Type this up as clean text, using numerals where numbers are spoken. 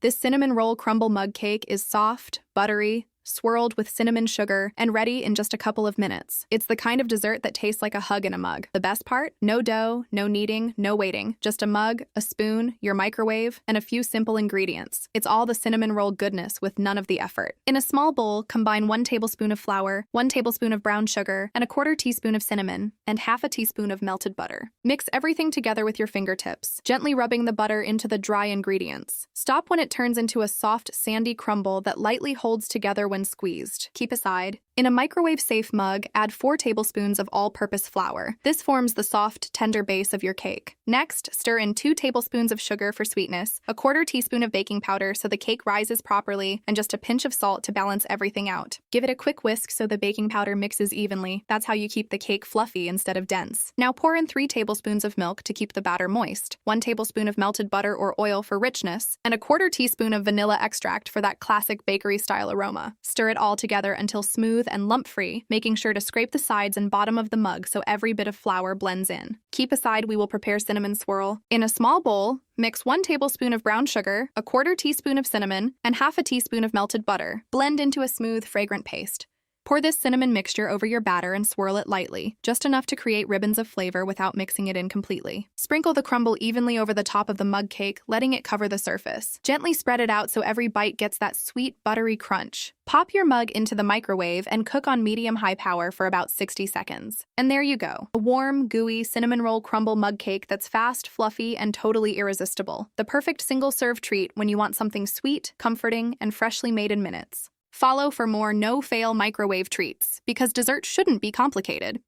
This cinnamon roll crumble mug cake is soft, buttery, swirled with cinnamon sugar, and ready in just a couple of minutes. It's the kind of dessert that tastes like a hug in a mug. The best part? No dough, no kneading, no waiting. Just a mug, a spoon, your microwave, and a few simple ingredients. It's all the cinnamon roll goodness with none of the effort. In a small bowl, combine 1 tablespoon of flour, 1 tablespoon of brown sugar, and a 1/4 teaspoon of cinnamon, and half a teaspoon of melted butter. Mix everything together with your fingertips, gently rubbing the butter into the dry ingredients. Stop when it turns into a soft, sandy crumble that lightly holds together when squeezed. Keep aside. In a microwave-safe mug, add 4 tablespoons of all-purpose flour. This forms the soft, tender base of your cake. Next, stir in 2 tablespoons of sugar for sweetness, a 1/4 teaspoon of baking powder so the cake rises properly, and just a pinch of salt to balance everything out. Give it a quick whisk so the baking powder mixes evenly. That's how you keep the cake fluffy instead of dense. Now pour in 3 tablespoons of milk to keep the batter moist, 1 tablespoon of melted butter or oil for richness, and a 1/4 teaspoon of vanilla extract for that classic bakery-style aroma. Stir it all together until smooth and lump-free, making sure to scrape the sides and bottom of the mug so every bit of flour blends in. Keep aside, we will prepare cinnamon swirl. In a small bowl, mix 1 tablespoon of brown sugar, a 1/4 teaspoon of cinnamon, and half a teaspoon of melted butter. Blend into a smooth, fragrant paste. Pour this cinnamon mixture over your batter and swirl it lightly, just enough to create ribbons of flavor without mixing it in completely. Sprinkle the crumble evenly over the top of the mug cake, letting it cover the surface. Gently spread it out so every bite gets that sweet, buttery crunch. Pop your mug into the microwave and cook on medium-high power for about 60 seconds. And there you go, a warm, gooey, cinnamon roll crumble mug cake that's fast, fluffy, and totally irresistible. The perfect single-serve treat when you want something sweet, comforting, and freshly made in minutes. Follow for more no-fail microwave treats, because dessert shouldn't be complicated.